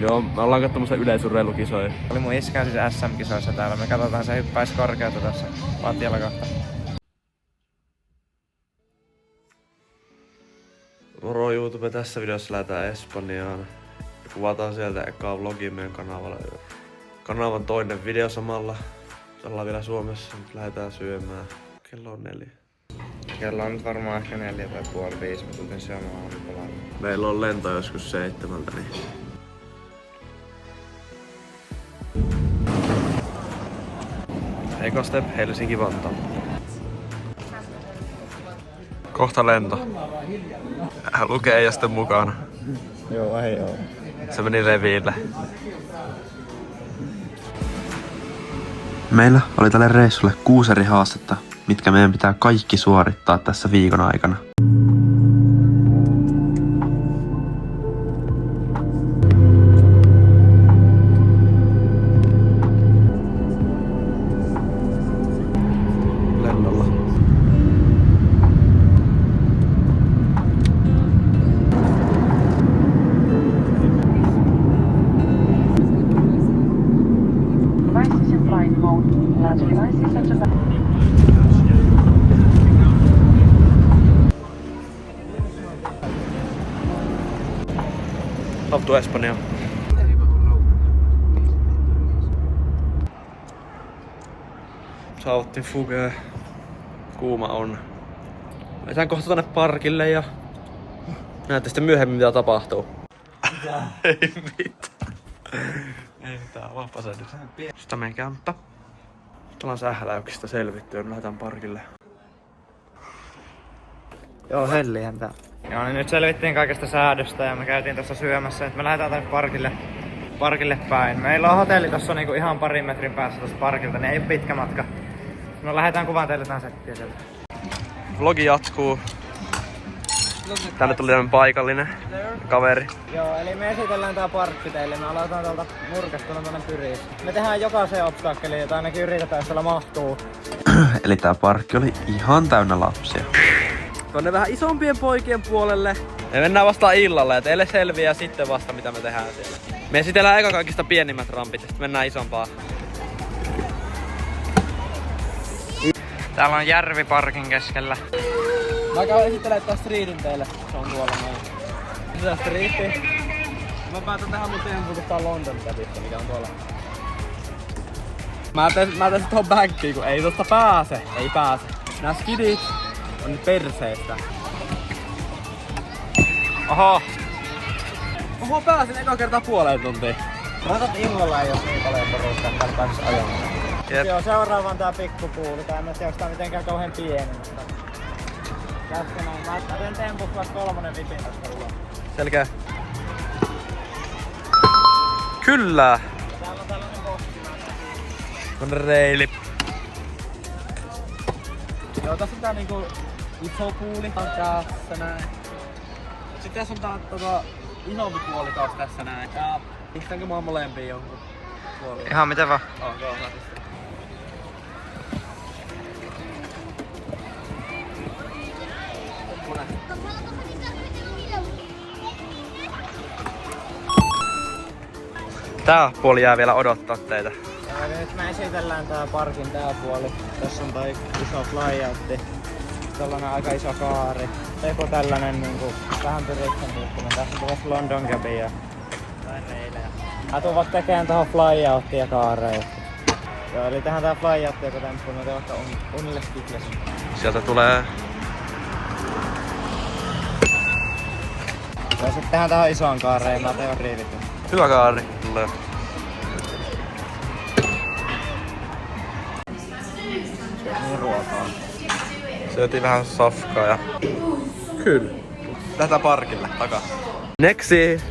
Joo, me ollaan katsomassa yleisurheilukisoja. Oli mun iskä siis SM-kisoissa täällä. Me katsotaan se hyppäis korkeutta tässä patjalla kohta. Moro YouTube, tässä videossa lähdetään Espanjaan. Kuvataan sieltä ekaa vlogia meidän kanavalla. Kanavan toinen video samalla. Ollaan vielä Suomessa, nyt lähdetään syömään. Kello on 4. Kello on nyt varmaan ehkä 4 tai puoli 5. Mä tultiin syömään aamupalalla. Meillä on lento joskus 7, niin... Eka step Helsinki-Vantaa. Kohta lento. Lukee ei ole sitten mukana. Joo, ei oo. Se meni reviille. Meillä oli tälle reissulle 6 eri haastetta, mitkä meidän pitää kaikki suorittaa tässä viikon aikana. Lennolla. Devices in flight mode. Launch devices at the Off to Espanja. Saavuttiin Fugeen. Kuuma on. Lähdetään kohta tonne parkille ja näette sitten myöhemmin mitä tapahtuu. Ei mitään. Ei mitään, vahva se nyt. Sitä meidän kämppä. Nyt ollaan sähläyksistä selvitty ja lähdetään parkille. Joo, hellihän tää. Joo, niin nyt selvittiin kaikesta säädöstä ja me käytiin tässä syömässä. Nyt me lähdetään tänne parkille päin. Meillä on hotelli tossa niinku ihan parin metrin päässä tosta parkilta, niin ei oo pitkä matka. No lähdetään kuvaan teille tää settiä sieltä. Vlogi jatkuu. Tänne tuli tämmönen paikallinen kaveri. Joo, eli me esitellään tää parkki teille. Me aloitetaan täältä nurkasta tonne pyriin. Me tehdään jokaiseen obstakkeliin, jota ainakin yritetään, jos siellä mahtuu. Eli tää parkki oli ihan täynnä lapsia. Tonne vähän isompien poikien puolelle. Me mennään vasta illalla ja teille selviää sitten vasta mitä me tehdään siellä. Me esitellään eka kaikista pienimmät rampit ja sitten mennään isompaan. Täällä on järvi parkin keskellä. Mä käyn esittelemään tää streetin teille. Se on tuolla noin. Mitä streetti? Mä päätän tehdä mun tempun, kun tää on London käsissä, mikä on tuolla. Mä teen tohon bankkiin, kun ei tosta pääse. Ei pääse. Nää skidit on nyt perseestä. Oho! Oho, pääsin eka kertaa puoleen tuntiin. Ratat illalla ei oo niin paljon porukkaa, täällä pääsis ajamaan. Jep. Joo, seuraavan tää pikkupuuli. Tää en tiedä, onks tää mitenkään kauhean pieni, mutta... Tässä näin. Mä teen temput vaikka 3 vipin tästä ulos. Selkeä. Kyllä! Täällä on tällainen boksi. On reili. Joo, tässä on tää niinku iso puuli. On tässä näin. Sitten tässä on tää isompi puoli taas tässä näin. Ja pistänkö mua molempiin jonkun puoliin? Ihan miten vaan. Joo, Tää puoli jää vielä odottaa teitä. ja nyt me esitellään tää parkin tää puoli. Tässä on toi iso flyoutti. Tällainen aika iso kaari. Teku tällainen niinku vähän Pyritsen tyyppinen. Tässä on tuossa London Cabin ja jotain reilejä. Mä tuun vaikka tekemään tohon flyouttiin ja kaareen. Joo, eli tehdään tää flyouttia kun temppu. Mä teen vaikka unille skikles. Sieltä tulee... Ja sit tehdään tähän isoon kaareen. Mä teen riivitty. Hyvä kaari. Tulee. Niin ruokaa. Syötiin vähän safkaa ja... Kyllä. Lähdetään parkille takaa. Nexi!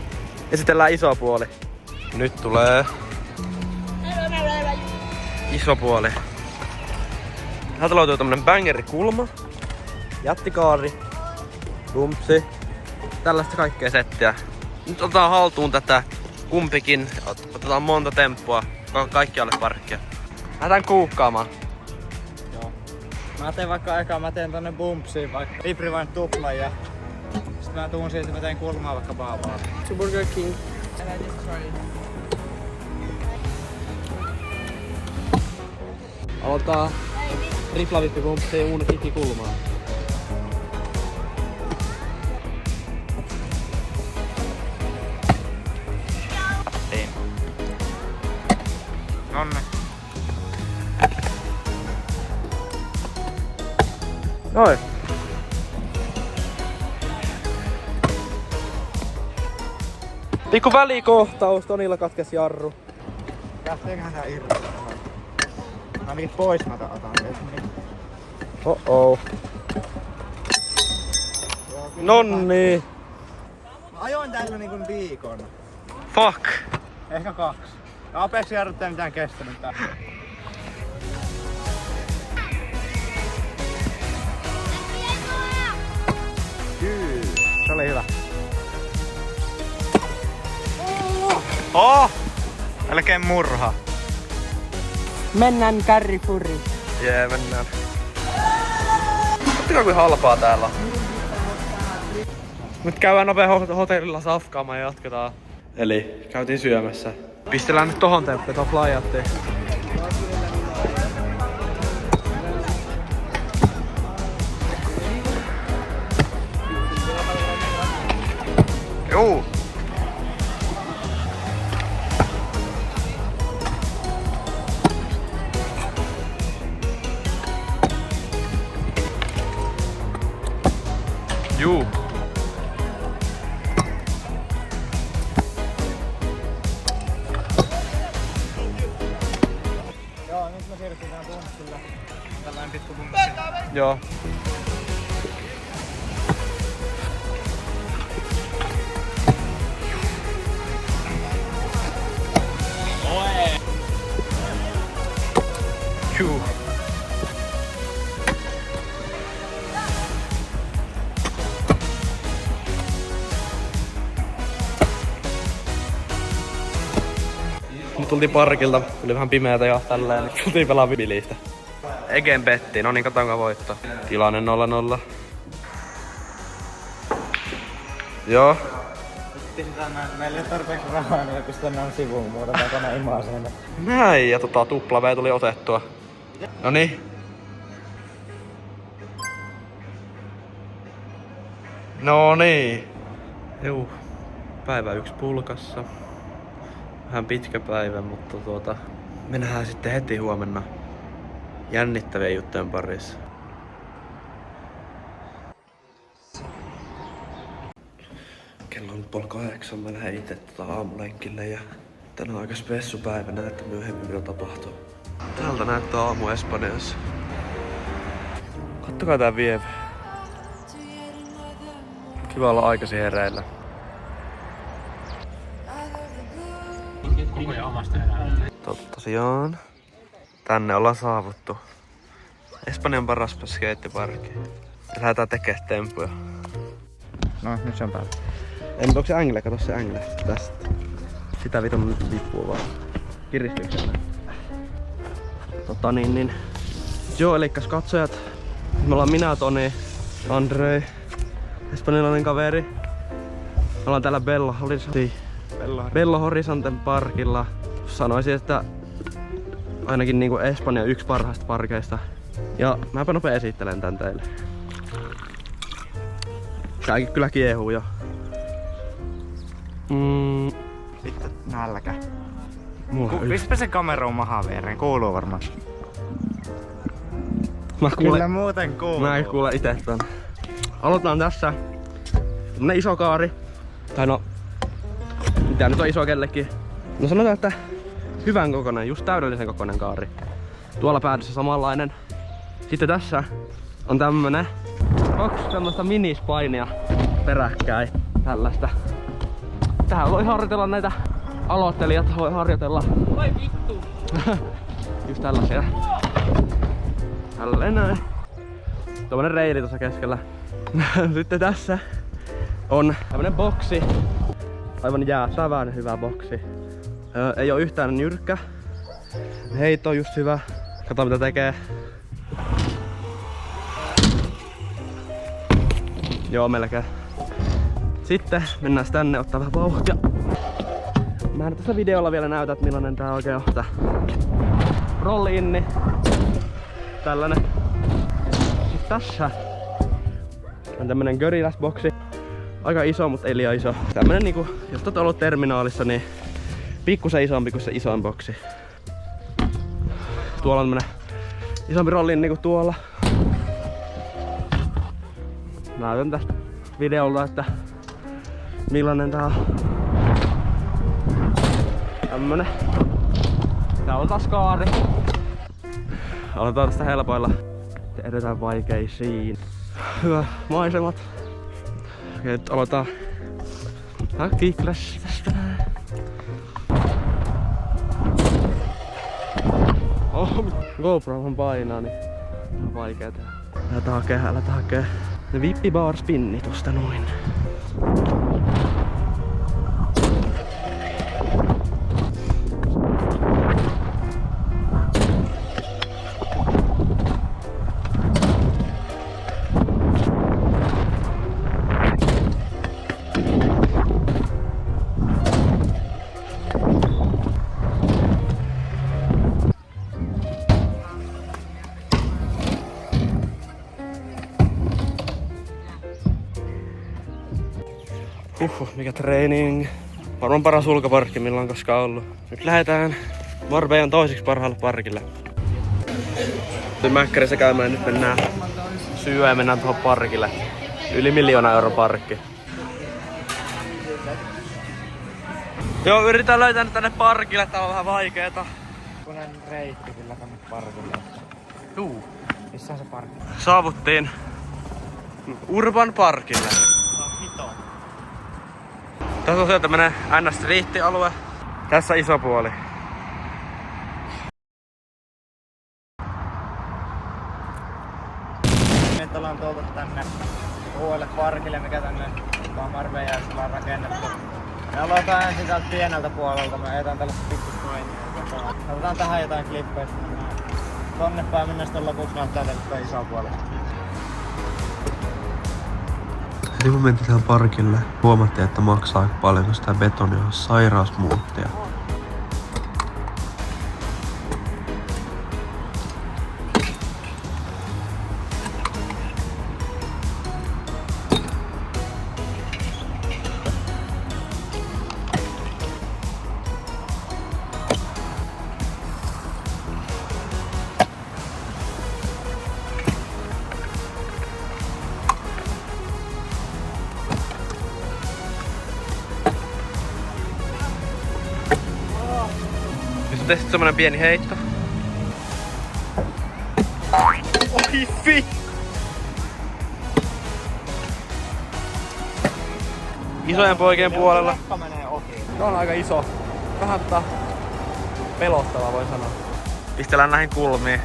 Esitellään iso puoli. Nyt tulee... Iso puoli. Täältä löytyy tämmönen bangerikulma. Jättikaari. Rumpsi. Tällaista kaikkea settiä. Nyt otetaan haltuun tätä kumpikin. Otetaan monta temppua. Kaikki alle parkkia. Lähdetään kuukkaamaan. Mä teen vaikka aikaa, mä teen tonne bumpsiin vaikka Vibri vain tuplan ja sit mä tuun siitä, mä teen kulmaa vaikka baavaa. Burger King. Aloittaa riflavippipumpsi ja uuni kikki kulmaan. Nonne. Noin. Pikku välikohtaus, Tonilla katkes jarru. Lähteeköhän tää irti? Ainakin pois mä otan sen. Oh. Nonni. Mä ajoin tällä niinku viikon. Fuck. Ehkä 2. Apeksi jarrut ei mitään kestänyt tää. Se oli hyvä. Melkein murha. Mennään Carrefouriin. Jee, mennään. Katsokaa kuin halpaa täällä on. Nyt käydään nopea hotellilla safkaamaan ja jatketaan. Eli käytiin syömässä. Pistellään nyt tohon temppeen, tohon flyattiin. Juu. Juu. Joo, nyt mä siirrytään pumppilla. Tällainen pikku pumppi. Joo. Juu. Nyt tultiin parkilta, tuli vähän pimeätä ja tälleen, niin tultiin pelaa bilistä. Egen betti, no niin katsotaan voitto. Tilanne 0-0. Joo. Meillä ei ole tarpeeksi rahaa, niin pistän nää sivuun muuta tai kone imaaseen. Näin, ja tupla V tuli otettua. Noniin. No niin. Juu. Päivä 1 pulkassa. Vähän pitkä päivä, mutta me nähdään sitten heti huomenna jännittävien juttujen parissa. Kello on 7:30, mä lähden itse aamulenkille ja tänään on aika spessupäivä, näette myöhemmin mitä tapahtuu. Täältä näyttää aamu Espanjassa. Kattokaa tää vieve. Kiva olla aikaisin hereillä. Tosiaan. Tänne ollaan saavuttu. Espanjan paras skeittiparkki. Lähdetään tekemään tempuja. No, nyt se on päällä. Ei, mutta onko se angle? Kato se angle tästä. Sitä vitun lippuu vaan. Kiristyksellä. Joo, elikkäs katsojat. Me ollaan minä, Toni, Andrei, espanjalainen kaveri. Me ollaan täällä Belo Horizonten parkilla. Sanoisin, että ainakin niinku Espanjan yksi parhaista parkeista. Ja mäpä nopea esittelen tän teille. Tääkin kyllä kiehuu jo. Vittu, nälkä. Pistäpä se kameroon mahaan viereen, kuuluu varmaan. Kyllä muuten kuuluu. Mä kuulen ite tän. Aloitetaan tässä. Tämmönen iso kaari. Tai no, mitä nyt on iso kellekin. No sanotaan, että hyvän kokoinen, just täydellisen kokoinen kaari. Tuolla päädyssä samanlainen. Sitten tässä on tämmönen 2 tämmöstä minispainia peräkkäin. Tällaista. Tähän voi harjoitella näitä aloittelijat, voi harjoitella. Voi vittu! Just tällaisia. Tälleen näin. Tuommoinen reili tuossa keskellä. Sitten tässä on tämmönen boksi. Aivan jäätävän hyvä boksi. Ei oo yhtään jyrkkä. Heitto on just hyvä. Kato mitä tekee. Joo, melkein. Sitten mennään tänne ottaa vähän vauhtia. Mä en tässä videolla vielä näytä, että millainen tää oikein on. Tää roll-inni. Tällainen. Sitten tässä on tämmönen Gorillas-boksi. Aika iso, mutta ei liian iso. Tämmönen niinku, jos oot ollut terminaalissa, niin pikkusen isompi kuin se isoin boksi. Tuolla on tämmönen isompi rolli niinku tuolla. Näytän tästä videolla, että millainen tää on. Tämmönen. Tää on taas kaari. Aloitetaan tästä helpoilla. Edetään vaikeisiin. Hyvä maisemat. Okei, nyt aloitetaan kickflash tästä. GoProhan painaa, niin on vaikea tehdä. Älä hakee. Ne vippibar spinni tosta noin. Mikä training. Varmaan paras ulkoparkki millä on koskaan ollut. Nyt lähdetään Marbeijan toiseksi parhaalle parkille. Nyt Mäkkärissä käymään, nyt mennään syömään ja mennään tuohon parkille. Yli 1 000 000 € parkki. Joo, yritän löytää nyt tänne parkille, tää on vähän vaikeeta. Kunen reitti kyllä tänne parkille. Juu. Missä on se parkki? Saavuttiin Urban Parkille. Tässä on se tämmönen NS-striitti-alue. Tässä iso puoli. Nyt ollaan tuotu tänne uudelle parkille, mikä tänne Marbeijaisilla on rakennettu. Me aloitetaan ensin täältä pieneltä puolelta. Me ajetaan tällaista pikkustrainia. Otetaan tähän jotain klippejä. Tonne päin mennä sitten lopuksi näyttää tätä isoa puolella. Eli kun mentiin tähän parkille, huomattiin, että maksaa aika paljon, koska tää betoni on sairausmuuttia. Nyt on semmonen pieni heitto. Oi vi! Isojen poikien puolella. Menee ohi. Se on aika iso. Vähän pelottava voin sanoa. Pistellään näihin kulmiin.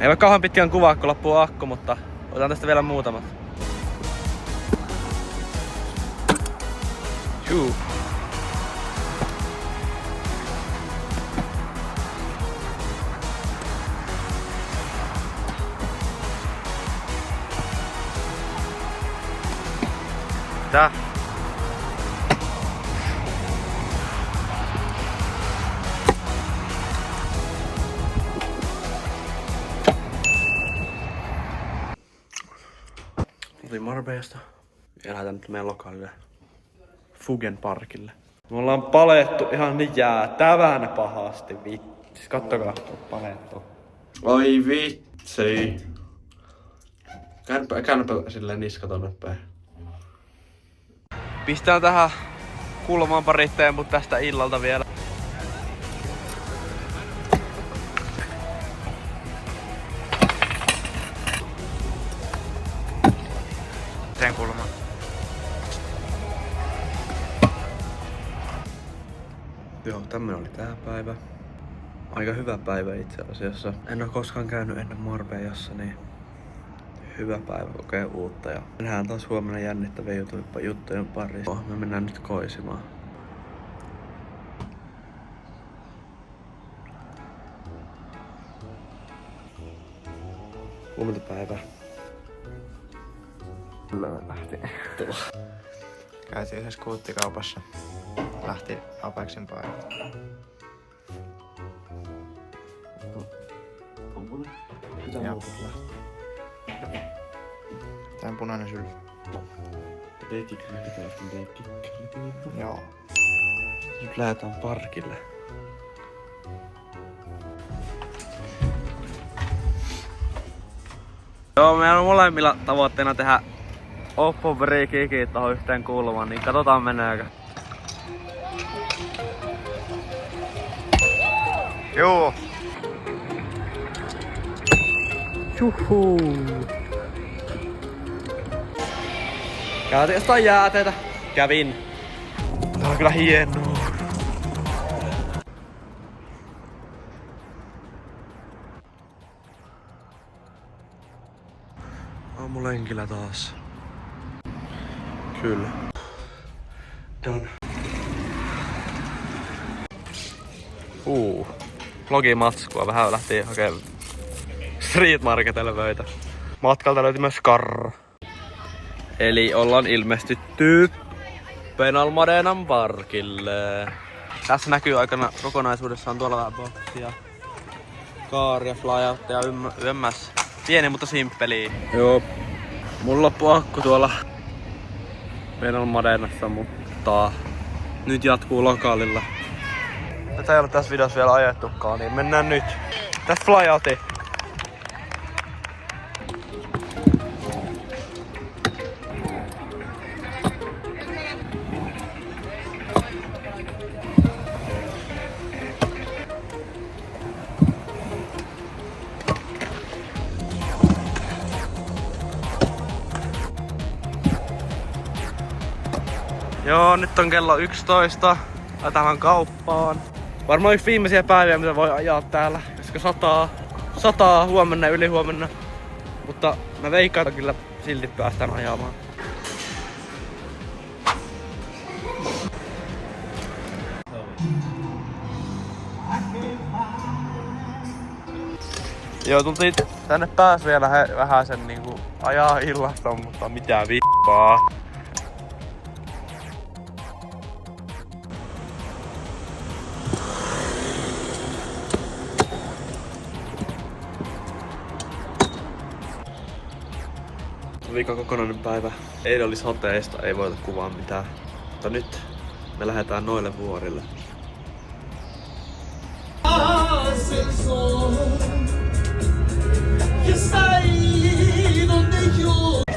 Ei voi kauhan pitkään kuvaa, kun loppuu akku, mutta otan tästä vielä muutamat. Juu. Tää. Tultiin Marbeiasta ja lähdetään nyt meidän lokaalille Fugen parkille. Me ollaan palettu ihan niin jäätävän pahasti, vitsi. Kattokaa. Palettu. Oi vitsi. Käännäpä silleen niska tonne päin. Pistään tähän kulmaan pari temput tästä illalta vielä. Sen kulman. Joo, tämmönen oli tää päivä. Aika hyvä päivä itse asiassa. En oo koskaan käynyt ennen Marbeiassa, niin hyvä päivä kokea uutta ja mennään taas huomenna jännittäviä juttujen parissa. Me mennään nyt koisimaan. Huomenta päivää. Kyllä me lähti. Käytiin yhdessä kuuttikaupassa. Lähti Apexin paikalle. Mitä Joo. muuta lähti? Tää on punainen syl. Joo. Nyt lähdetään parkille. Joo, meillä on molemmilla tavoitteena tehdä off-breakiä tohon yhteen kulmaan, niin katsotaan meneekö. Joo. Juhuu. Käytiin jostain jääteitä. Kävin. Tää on kyllä hienoa. Aamulenkillä taas. Kyllä. Done. Vlogimatskua. Vähän lähti hakemaan Street Marketille vöitä. Matkalta löytyi myös Karro. Eli ollaan ilmestytty Benalmadenan parkille. Tässä näkyy aikana kokonaisuudessaan tuolla vähän boksia, kaaria, flyout ja yms. Pieni mutta simppeli. Joo, mulla loppu akku tuolla Benalmadenassa, mutta nyt jatkuu lokaalilla. Tätä ei ole tässä videossa vielä ajettukaan, niin mennään nyt. Tästä flyoutiin. Joo, nyt on kello 11. Laitetaan kauppaan. Varmaan yksi viimeisiä päiviä, mitä voi ajaa täällä, koska sataa huomenna ja ylihuomenna. Mutta mä veikkaan, että kyllä silti päästään ajamaan. Joo, tultiin tänne pääs vielä vähän sen niinku ajaa illasta, mutta mitä vippaa. Viikon kokonainen päivä. Eilen oli sateista, ei voida kuvaa mitään. Mutta nyt me lähdetään noille vuorille.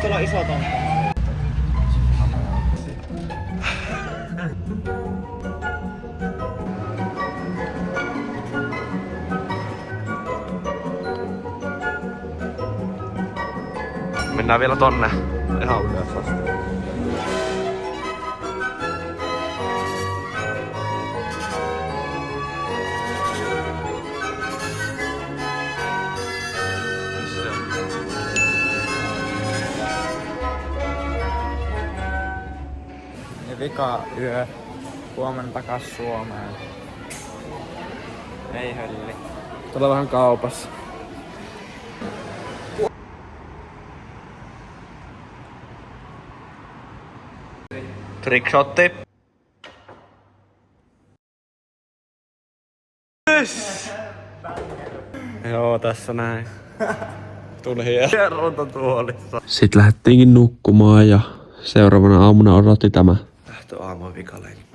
Tuolla on iso tontti. Mennään vielä tonne ihan ylös asti. Ja vika yö. Huomenna takas Suomeen. Ei hölli. Tuolla vähän kaupassa. Trickshotti. Yes. Joo, tässä näin. Tuli hierronta tuolissa. Sitten lähdettiinkin nukkumaan ja seuraavana aamuna odotti tämä. Lähtö aamuin vikalenkki.